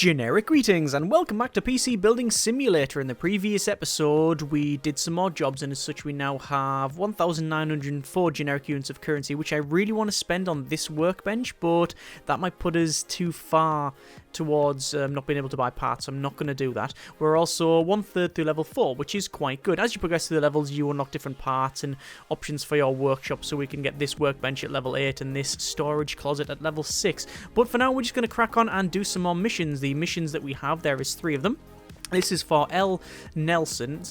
Generic greetings and welcome back to PC Building Simulator. In the previous episode we did some more jobs and as such we now have 1,904 generic units of currency, which I really want to spend on this workbench, but that might put us too far towards not being able to buy parts, so I'm not going to do that. We're also 1/3 through level 4, which is quite good. As you progress through the levels you unlock different parts and options for your workshop, so we can get this workbench at level 8 and this storage closet at level 6. But for now we're just going to crack on and do some more missions. The missions that we have, there is 3 of them. This is for N. Nelson,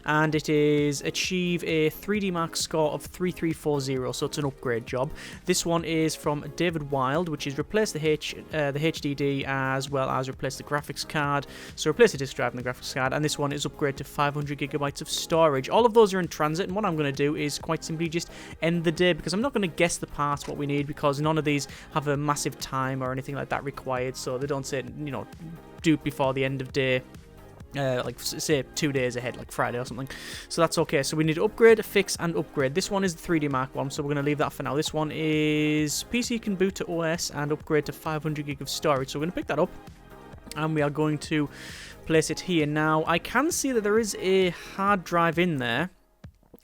and it is achieve a 3D Mark score of 3340, so it's an upgrade job. This one is from David Wild, which is replace the HDD as well as replace the graphics card. So replace the disk drive and the graphics card, and this one is upgrade to 500 gigabytes of storage. All of those are in transit, and what I'm going to do is quite simply just end the day, because I'm not going to guess the parts what we need, because none of these have a massive time or anything like that required, so they don't say, you know, do it before the end of day, like say 2 days ahead, like Friday or something. So that's okay. So we need to upgrade, fix, and upgrade. This one is the 3D Mark one, so we're going to leave that for now. This one is PC can boot to OS and upgrade to 500 gig of storage. So we're going to pick that up, and we are going to place it here. Now, I can see that there is a hard drive in there.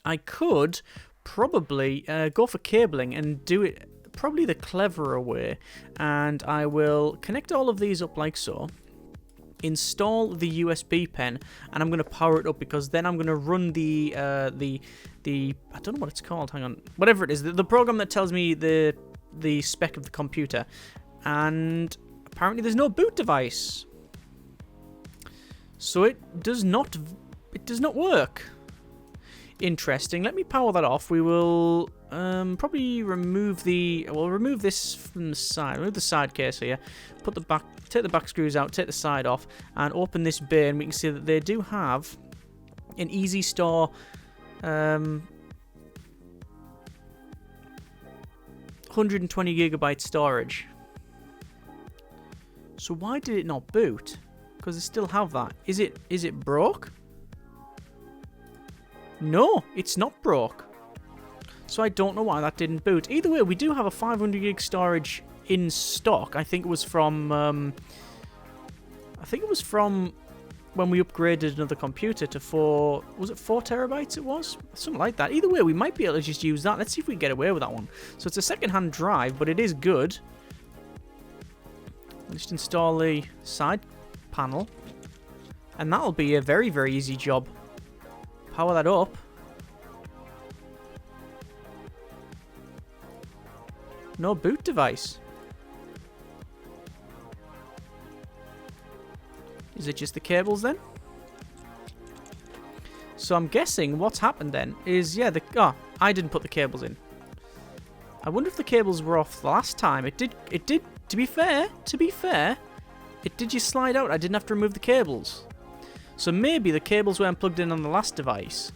I could probably go for cabling and do it probably the cleverer way, and I will connect all of these up like so. Install the USB pen, and I'm going to power it up, because then I'm going to run the I don't know what it's called, hang on, whatever it is, the program that tells me the spec of the computer, and apparently there's no boot device, so it does not work. Interesting. Let me power that off. We will probably remove this from the side. Remove the side case here. Take the back screws out. Take the side off, and open this bay. And we can see that they do have an easy store 120 gigabyte storage. So why did it not boot? Because they still have that. Is it broke? No, it's not broke. So I don't know why that didn't boot. Either way, we do have a 500 gig storage in stock. I think it was from when we upgraded another computer to 4. Was it 4 terabytes? It was something like that. Either way, we might be able to just use that. Let's see if we can get away with that one. So it's a second-hand drive, but it is good. Just install the side panel, and that'll be a very, very easy job. Power that up. No boot device. Is it just the cables then? So I'm guessing what's happened then is, yeah, I didn't put the cables in. I wonder if the cables were off the last time. It did, to be fair, it did just slide out. I didn't have to remove the cables. So maybe the cables weren't plugged in on the last device,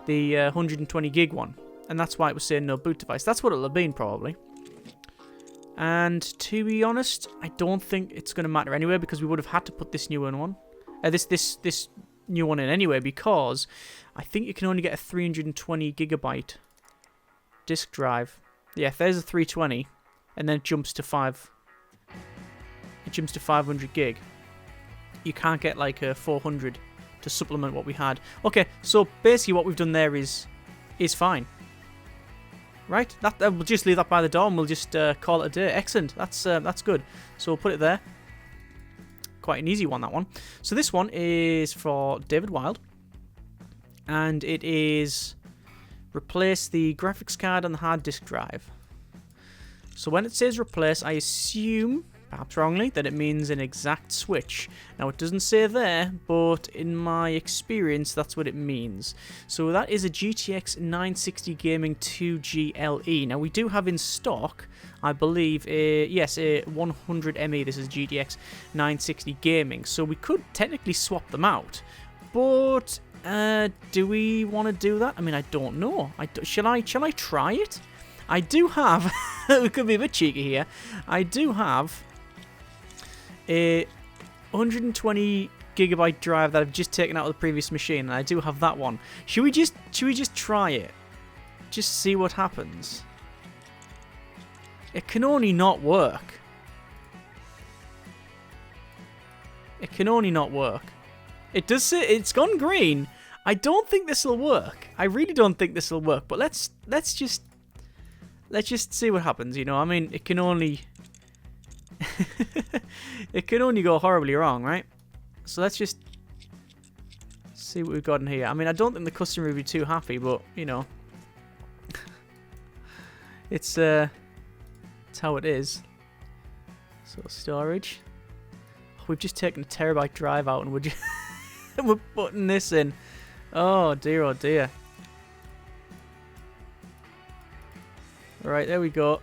the 120 gig one, and that's why it was saying no boot device. That's what it'll have been probably. And to be honest, I don't think it's going to matter anyway, because we would have had to put this new one, this new one in anyway, because I think you can only get a 320 gigabyte disk drive. Yeah, if there's a 320, and then it jumps to 500 gig. You can't get like a 400 to supplement what we had. Okay, so basically what we've done there is fine. Right? We'll just leave that by the door and we'll just call it a day. Excellent. That's good. So we'll put it there. Quite an easy one, that one. So this one is for David Wild, and it is replace the graphics card on the hard disk drive. So when it says replace, I assume, perhaps wrongly, that it means an exact switch. Now it doesn't say there, but in my experience that's what it means. So that is a GTX 960 Gaming 2G LE. Now we do have in stock, I believe, a 100ME. This is GTX 960 Gaming. So we could technically swap them out, but do we want to do that? I mean, I don't know. Shall I try it? I do have, we could be a bit cheeky here, I do have a 120 gigabyte drive that I've just taken out of the previous machine, and I do have that one. Should we just try it? Just see what happens. It can only not work. It can only not work. It does say it's gone green. I don't think this will work. I really don't think this will work. But let's just see what happens. You know, I mean, it can only it can only go horribly wrong, right? So let's just see what we've got in here. I mean, I don't think the customer will be too happy, but you know, it's how it is. So storage. We've just taken a terabyte drive out and we're putting this in. Oh dear, oh dear. Right, there we go.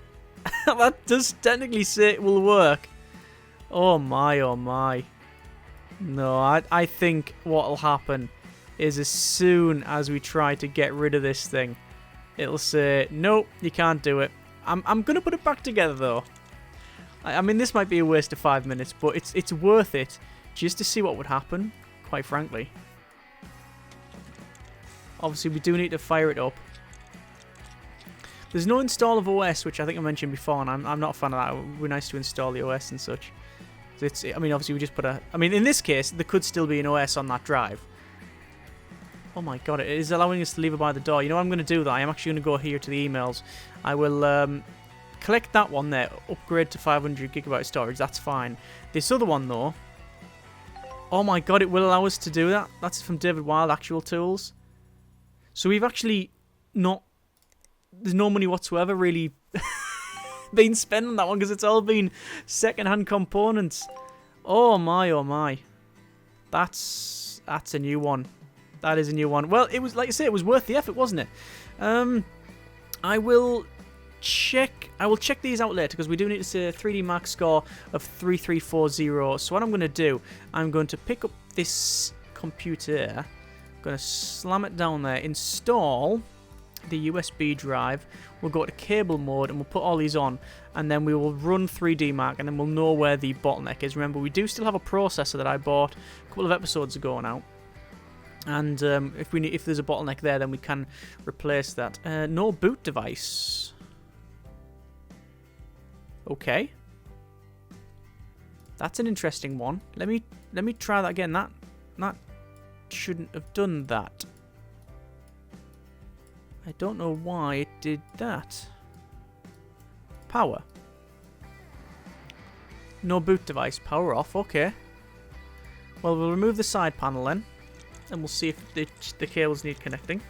That does technically say it will work. Oh my, oh my. No, I think what'll happen is as soon as we try to get rid of this thing, it'll say, nope, you can't do it. I'm gonna put it back together though. I mean, this might be a waste of 5 minutes, but it's worth it just to see what would happen, quite frankly. Obviously, we do need to fire it up. There's no install of OS, which I think I mentioned before, and I'm not a fan of that. It would be nice to install the OS and such. I mean, obviously, we just put a... I mean, in this case, there could still be an OS on that drive. Oh my god, it is allowing us to leave it by the door. You know what I'm going to do, though? I am actually going to go here to the emails. I will collect that one there, upgrade to 500 gigabyte storage. That's fine. This other one, though... Oh my god, it will allow us to do that. That's from David Wild, Actual Tools. So we've actually not... There's no money whatsoever really been spent on that one because it's all been second-hand components. Oh my, oh my. That's a new one. That is a new one. Well, it was, like I say, it was worth the effort, wasn't it? I will check these out later because we do need to say a 3D Mark score of 3340. So what I'm going to do, I'm going to pick up this computer. I'm going to slam it down there, install the USB drive. We'll go to cable mode and we'll put all these on, and then we will run 3D Mark, and then we'll know where the bottleneck is. Remember, we do still have a processor that I bought a couple of episodes ago now, and if there's a bottleneck there, then we can replace that. No boot device. Okay, that's an interesting one. Let me try that again. That shouldn't have done that. I don't know why it did that. Power. No boot device. Power off. Okay. Well, we'll remove the side panel then, and we'll see if the cables need connecting.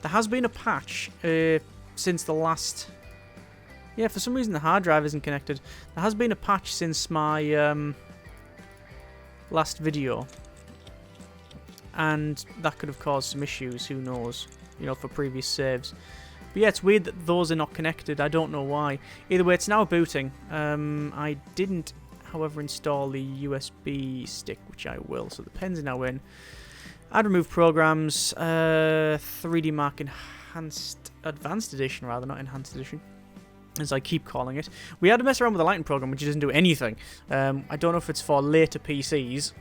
There has been a patch since the last... Yeah, for some reason the hard drive isn't connected. There has been a patch since my last video, and that could have caused some issues. Who knows? You know, for previous saves. But yeah, it's weird that those are not connected. I don't know why. Either way, it's now booting. I didn't, however, install the USB stick, which I will. So the pen's now in. Add remove programs. 3D Mark Advanced Edition, rather, not Enhanced Edition, as I keep calling it. We had to mess around with the lighting program, which doesn't do anything. I don't know if it's for later PCs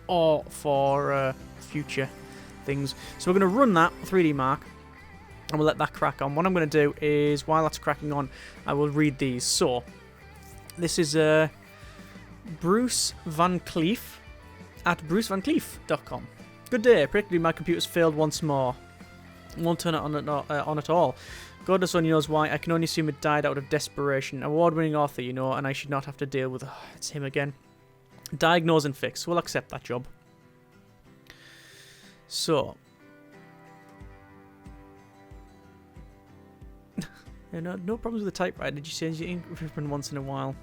or for future things. So we're going to run that 3D Mark, and we'll let that crack on. What I'm going to do is, while that's cracking on, I will read these. So this is Bruce Van Cleef at brucevancleef.com. Good day. Practically my computer's failed once more. Won't turn it on at all. God only knows why. I can only assume it died out of desperation. Award-winning author, you know, and I should not have to deal with... Oh, it's him again. Diagnose and fix. We'll accept that job. So, yeah, no problems with the typewriter. Did you change your ink ribbon once in a while?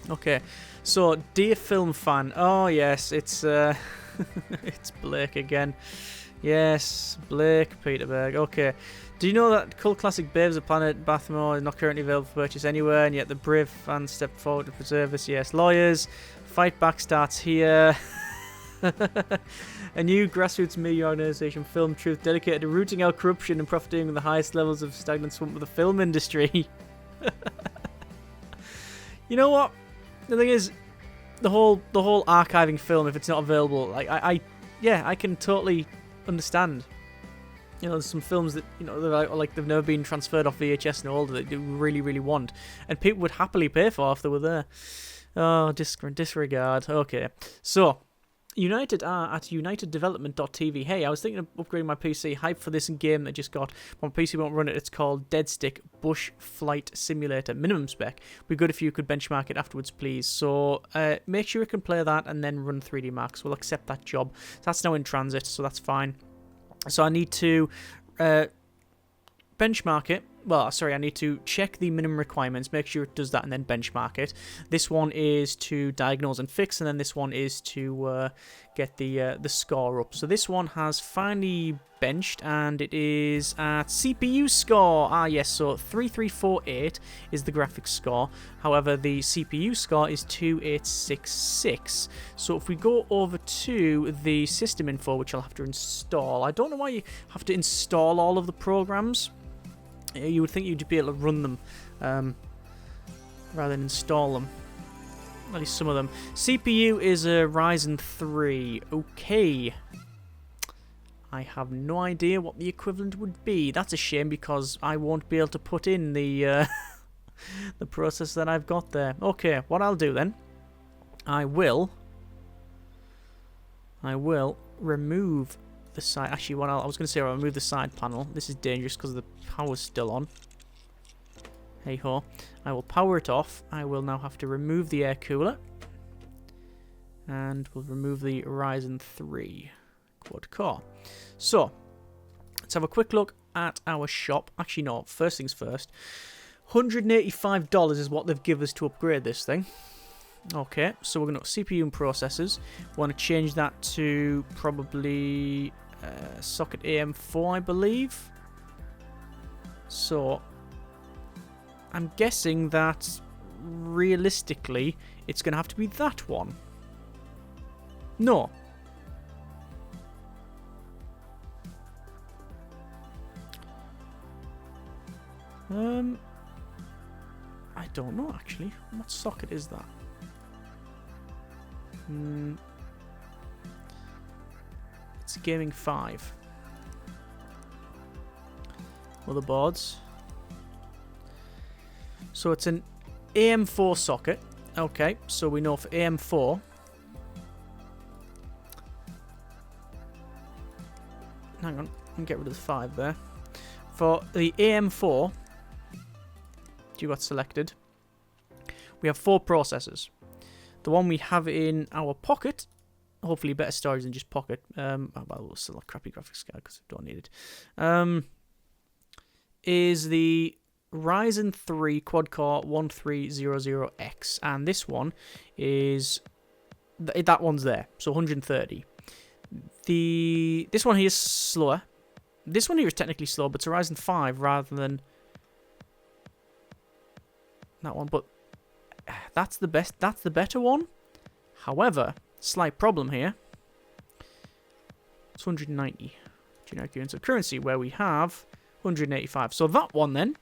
Okay, so dear film fan. Oh yes, it's it's Blake again. Yes, Blake Peterberg. Okay, do you know that cult classic Babes of Planet Bathmore is not currently available for purchase anywhere, and yet the brave fans stepped forward to preserve this? Yes, lawyers, fight back starts here. A new grassroots media organisation, Film Truth, dedicated to rooting out corruption and profiting with the highest levels of stagnant swamp of the film industry. You know what? The thing is, the whole archiving film, if it's not available, like I can totally understand. You know, there's some films that, you know, like they've never been transferred off VHS and older that you really, really want, and people would happily pay for if they were there. Oh, disregard. Okay. So, United are at uniteddevelopment.tv. Hey, I was thinking of upgrading my PC. Hype for this game that just got. My PC won't run it. It's called Dead Stick Bush Flight Simulator. Minimum spec. Be good if you could benchmark it afterwards, please. So make sure you can play that and then run 3D Max. We'll accept that job. That's now in transit, so that's fine. So I need to benchmark it. Well, sorry, I need to check the minimum requirements, make sure it does that, and then benchmark it. This one is to diagnose and fix, and then this one is to get the score up. So this one has finally benched, and it is at CPU score. Ah, yes, so 3348 is the graphics score. However, the CPU score is 2866. So if we go over to the system info, which I'll have to install. I don't know why you have to install all of the programs. You would think you'd be able to run them rather than install them. At least some of them. CPU is a Ryzen 3. Okay. I have no idea what the equivalent would be. That's a shame because I won't be able to put in the the process that I've got there. Okay, what I'll do then, I will remove the side. Actually, what I was going to say, I'll remove the side panel. This is dangerous because the power's still on. Hey ho. I will power it off. I will now have to remove the air cooler. And we'll remove the Ryzen 3 quad core. So, let's have a quick look at our shop. Actually, no, first things first. $185 is what they've given us to upgrade this thing. Okay, so we're going to CPU and processors. We want to change that to probably socket AM4, I believe. So, I'm guessing that realistically, it's going to have to be that one. No. I don't know actually. What socket is that? It's Gaming 5. Motherboards. So it's an AM4 socket. Okay, so we know for AM4. Hang on, I can get rid of the 5 there. For the AM4, you got selected. We have 4 processors. The one we have in our pocket, hopefully better storage than just pocket. Well, still a crappy graphics card because I don't need it. Is the Ryzen 3 quad-core 1300X, and this one is that one's there, so 130. This one here is slower. This one here is technically slow, but it's a Ryzen 5 rather than that one. But that's the best. That's the better one. However, slight problem here. It's 190 generic units of currency, where we have 185. So that one then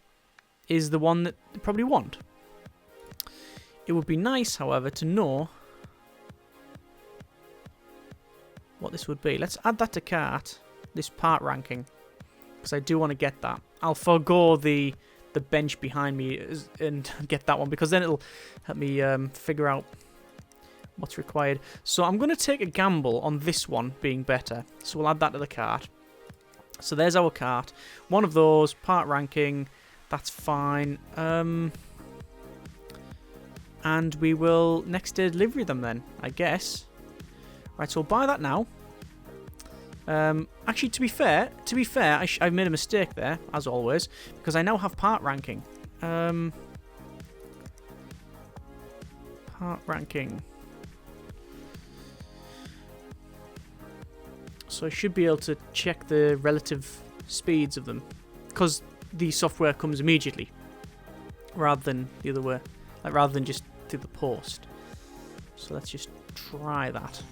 is the one that you probably want. It would be nice, however, to know what this would be. Let's add that to cart, this part ranking, because I do want to get that. I'll forgo the bench behind me and get that one, because then it'll help me figure out what's required. So I'm going to take a gamble on this one being better. So we'll add that to the cart. So there's our cart. One of those, part ranking, that's fine. And we will next day delivery them then, I guess. Right, so we'll buy that now. Actually, to be fair, I've made a mistake there, as always, because I now have part ranking. Part ranking. So I should be able to check the relative speeds of them, because the software comes immediately, rather than the other way, like rather than just through the post. So let's just try that.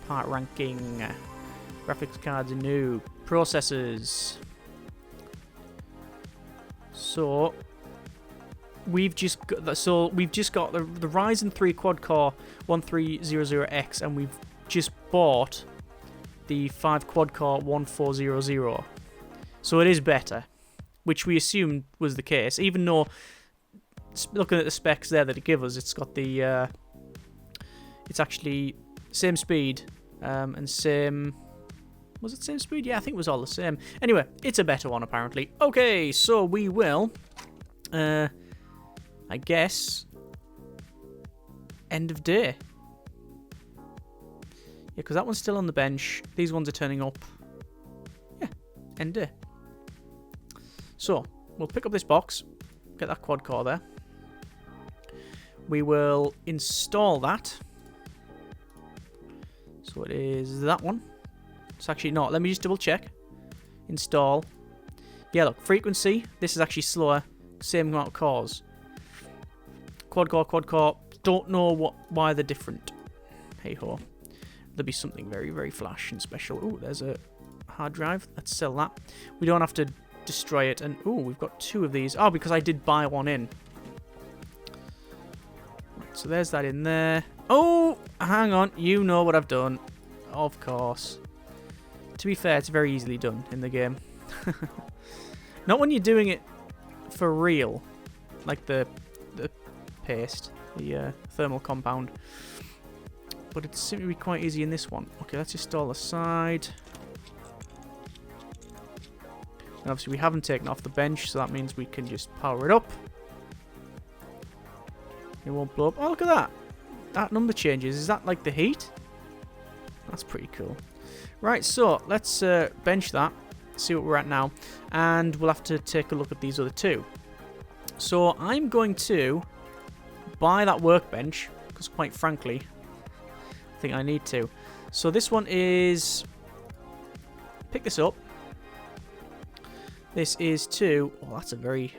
Part ranking. Graphics cards are new. Processors. So we've just got the Ryzen 3 quad core 1300X, and we've just bought the 5 quad core 1400. So it is better, which we assumed was the case, even though looking at the specs there that it gives us, it's got the it's actually same speed and same. Was it same speed? Yeah, I think it was all the same. Anyway, it's a better one apparently. Okay, so we will, I guess, end of day. Yeah, because that one's still on the bench. These ones are turning up. Yeah, end day. So we'll pick up this box, get that quad core there. We will install that. So it is that one. It's actually not. Let me just double check. Install. Yeah, look. Frequency. This is actually slower. Same amount of cores. Quad core, quad core. Don't know why they're different. Hey ho. There'll be something very, very flash and special. Ooh, there's a hard drive. Let's sell that. We don't have to destroy it. And ooh, we've got 2 of these. Oh, because I did buy one in. So there's that in there. Oh, hang on. You know what I've done. Of course. To be fair, it's very easily done in the game. Not when you're doing it for real. Like the paste. The thermal compound. But it seems to be quite easy in this one. Okay, let's install the side. And obviously we haven't taken off the bench, so that means we can just power it up. It won't blow up. Oh, look at that. That number changes. Is that like the heat? That's pretty cool. Right, so let's bench that. See what we're at now. And we'll have to take a look at these other 2. So I'm going to buy that workbench. Because quite frankly, I think I need to. So this one is... Pick this up. This is 2... Oh, that's a very...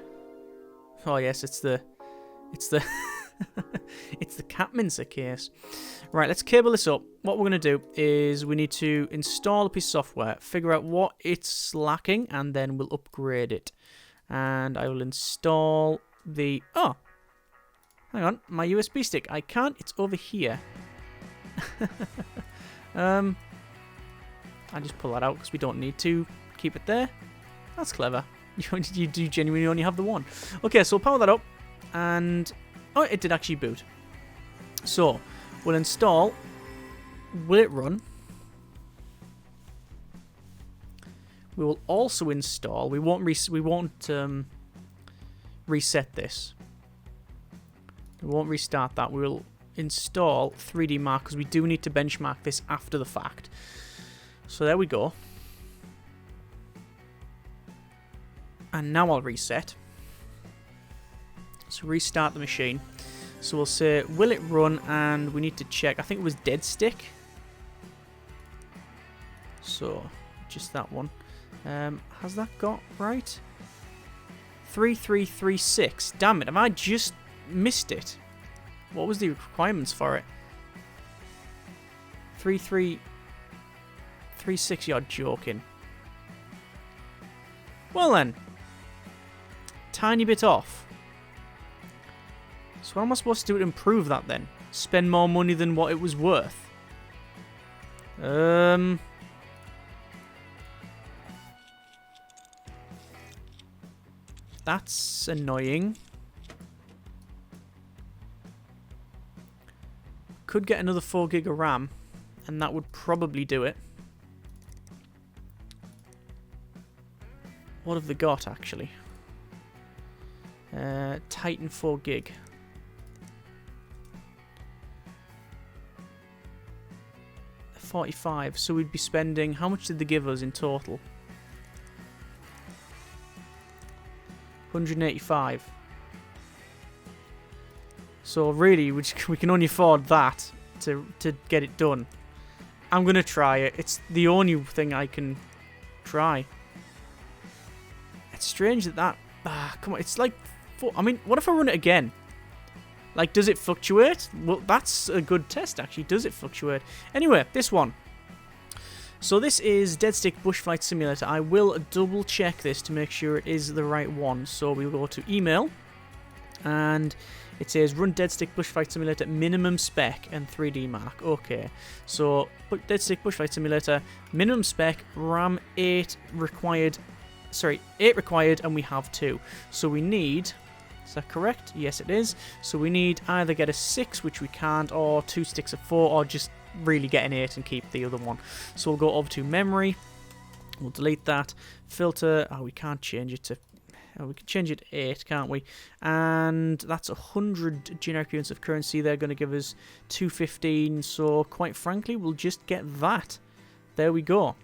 Oh, yes, it's the... It's the... It's the cat mincer case. Right, let's cable this up. What we're going to do is we need to install a piece of software, figure out what it's lacking, and then we'll upgrade it. And I will install the... Oh! Hang on, my USB stick. I can't. It's over here. I just pull that out because we don't need to keep it there. That's clever. You do genuinely only have the one. Okay, so we'll power that up. And... Oh, it did actually boot. So, we'll install. Will it run? We will also install. We won't reset this. We won't restart that. We will install 3D Mark because we do need to benchmark this after the fact. So there we go. And now I'll reset. So restart the machine. So we'll say, will it run? And we need to check. I think it was dead stick. So, just that one. Has that got right? 3336. Damn it, have I just missed it? What was the requirements for it? 3336, you're joking. Well then. Tiny bit off. So what am I supposed to do to improve that then? Spend more money than what it was worth? That's annoying. Could get another 4 gig of RAM, and that would probably do it. What have they got, actually? Titan 4 gig. 45, so we'd be spending... How much did they give us in total? 185. So really, we can only afford that to get it done. I'm going to try it. It's the only thing I can try. It's strange that... come on, it's like... I mean, what if I run it again? Like, does it fluctuate? Well, that's a good test, actually. Does it fluctuate? Anyway, this one. So this is Dead Stick Bushflight Simulator. I will double check this to make sure it is the right one. So we'll go to email. And it says run Dead Stick Bushflight Simulator minimum spec and 3D Mark. Okay. So Dead Stick Bushflight Simulator minimum spec, RAM 8 required. Sorry, 8 required, and we have 2. So we need Is that correct? Yes, it is. So we need either get a 6, which we can't, or 2 sticks of 4, or just really get an 8 and keep the other one. So we'll go over to memory. We'll delete that. Filter. Oh, we can't change it to... Oh, we can change it to 8, can't we? And that's 100 generic units of currency. They're going to give us 215. So quite frankly, we'll just get that. There we go.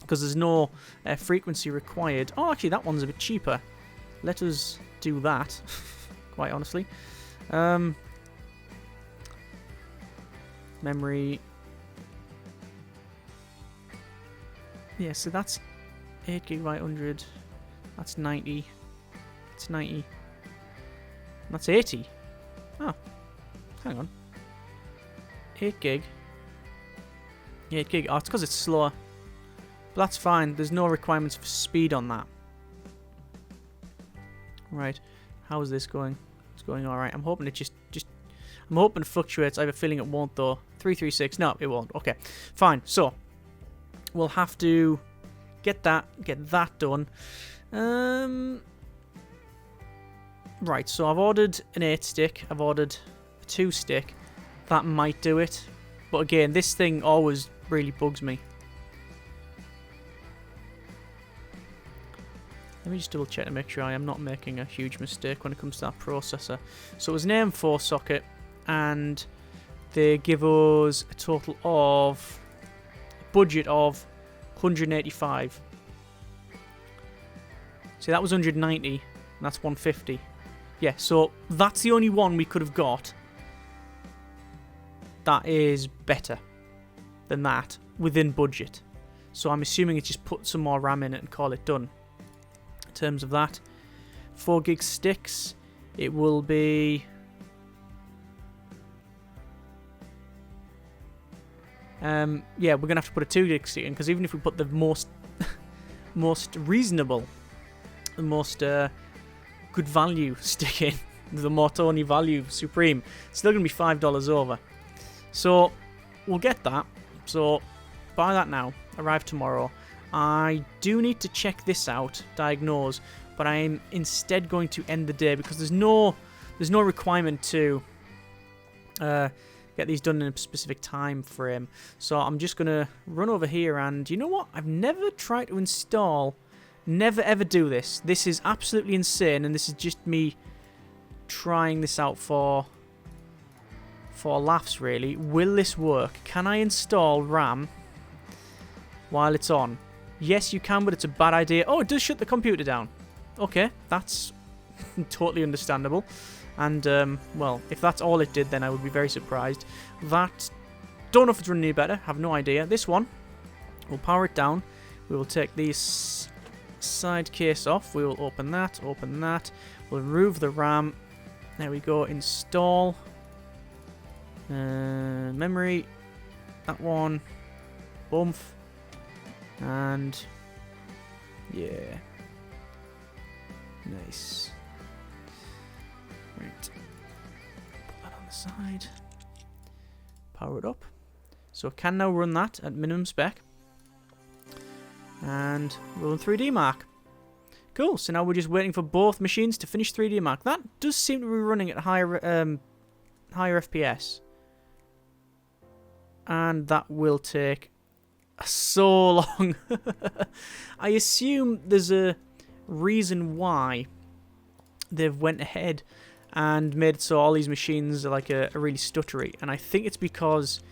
Because there's no frequency required. Oh, actually, that one's a bit cheaper. Let us do that, quite honestly. Memory. Yeah, so that's 8 gigabyte 100. That's 90. That's 90. That's 80. Oh, hang on. 8 gig. 8 gig. Oh, it's because it's slower. But that's fine. There's no requirements for speed on that. Right. How is this going? It's going alright. I'm hoping it just I'm hoping it fluctuates. I have a feeling it won't though. 336. No, it won't. Okay. Fine. So we'll have to get that done. Right, so I've ordered an 8 stick. I've ordered a 2 stick. That might do it. But again, this thing always really bugs me. Let me just double check to make sure I am not making a huge mistake when it comes to that processor. So it was an AM4 socket, and they give us a total of a budget of 185. See, that was 190, and that's 150. Yeah, so that's the only one we could have got that is better than that within budget. So I'm assuming it's just put some more RAM in it and call it done. In terms of that, 4 gig sticks, it will be... yeah, we're going to have to put a 2 gig stick in, because even if we put the most reasonable, the most good value stick in, the Mortoni value supreme, still going to be $5 over. So we'll get that. So buy that now, arrive tomorrow. I do need to check this out, diagnose, but I'm instead going to end the day because there's no requirement to get these done in a specific time frame. So I'm just going to run over here, and you know what? I've never tried to install, never ever do this. This is absolutely insane, and this is just me trying this out for laughs, really. Will this work? Can I install RAM while it's on? Yes, you can, but it's a bad idea. Oh, it does shut the computer down. Okay, that's totally understandable. And, well, if that's all it did, then I would be very surprised. That, don't know if it's running any better. Have no idea. This one, we'll power it down. We will take this side case off. We will open that, We'll remove the RAM. There we go. Install. Memory. That one. Boom. And yeah, nice. Right, put that on the side. Power it up. So I can now run that at minimum spec. And run 3D Mark. Cool. So now we're just waiting for both machines to finish 3D Mark. That does seem to be running at higher FPS, and that will take so long. I assume there's a reason why they've went ahead and made it so all these machines are like a really stuttery, and I think it's because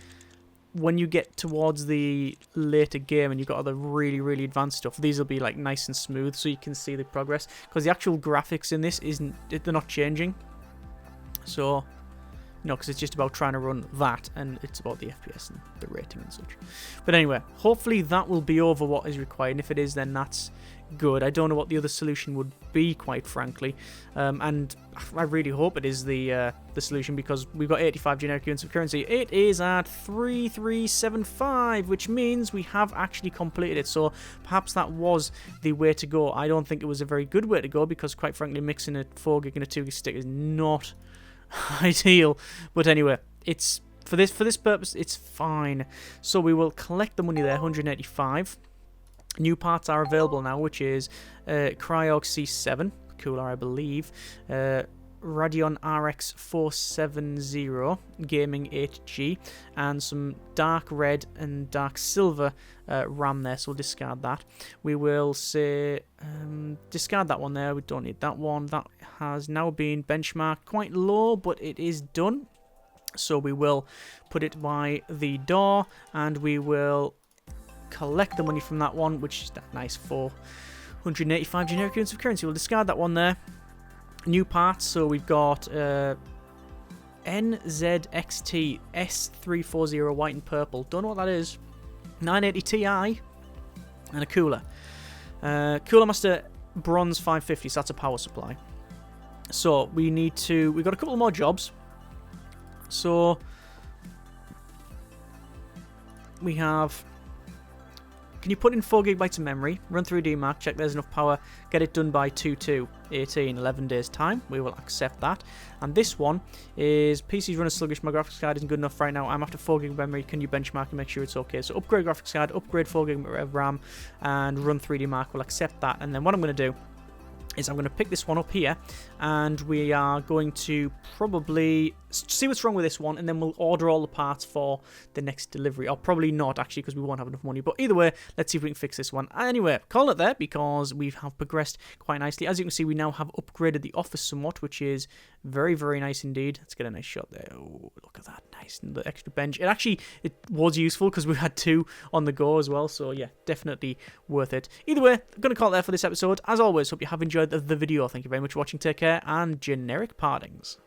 when you get towards the later game and you've got all the really advanced stuff, these will be like nice and smooth so you can see the progress, because the actual graphics in this they're not changing. So no, because it's just about trying to run that, and it's about the FPS and the rating and such. But anyway, hopefully that will be over what is required, and if it is, then that's good. I don't know what the other solution would be, quite frankly, and I really hope it is the solution, because we've got 85 generic units of currency. It is at 3375, which means we have actually completed it, so perhaps that was the way to go. I don't think it was a very good way to go, because quite frankly, mixing a 4 gig and a 2 gig stick is not ideal, but anyway, it's for this purpose, it's fine. So we will collect the money there, 185. New parts are available now, which is Cryog C7, cooler, I believe, Radeon RX 470 Gaming 8G, and some dark red and dark silver RAM there, so we'll discard that. We will say discard that one there, we don't need that one. That has now been benchmarked quite low, but it is done. So we will put it by the door, and we will collect the money from that one, which is that nice 485 generic units of currency. We'll discard that one there. New parts, so we've got NZXT S340 white and purple. Don't know what that is. 980 Ti and a cooler. Cooler Master bronze 550, so that's a power supply. So we've got a couple more jobs. So we have, can you put in 4 gigabytes of memory, run through DMARC, check there's enough power, get it done by 2/2/18, 11 days time. We will accept that. And this one is PCs run sluggish, my graphics card isn't good enough right now, I'm after 4 GB memory, can you benchmark and make sure it's okay? So upgrade graphics card, upgrade 4 GB of RAM, and run 3D Mark. We'll accept that. And then what I'm going to do is I'm going to pick this one up here, and we are going to probably see what's wrong with this one, and then we'll order all the parts for the next delivery. Or probably not, actually, because we won't have enough money. But either way, let's see if we can fix this one. Anyway, call it there, because we have progressed quite nicely. As you can see, we now have upgraded the office somewhat, which is very, very nice indeed. Let's get a nice shot there. Oh, look at that. Nice. And the extra bench. It was useful, because we had 2 on the go as well. So, yeah, definitely worth it. Either way, I'm going to call it there for this episode. As always, hope you have enjoyed the video. Thank you very much for watching. Take care, and generic partings.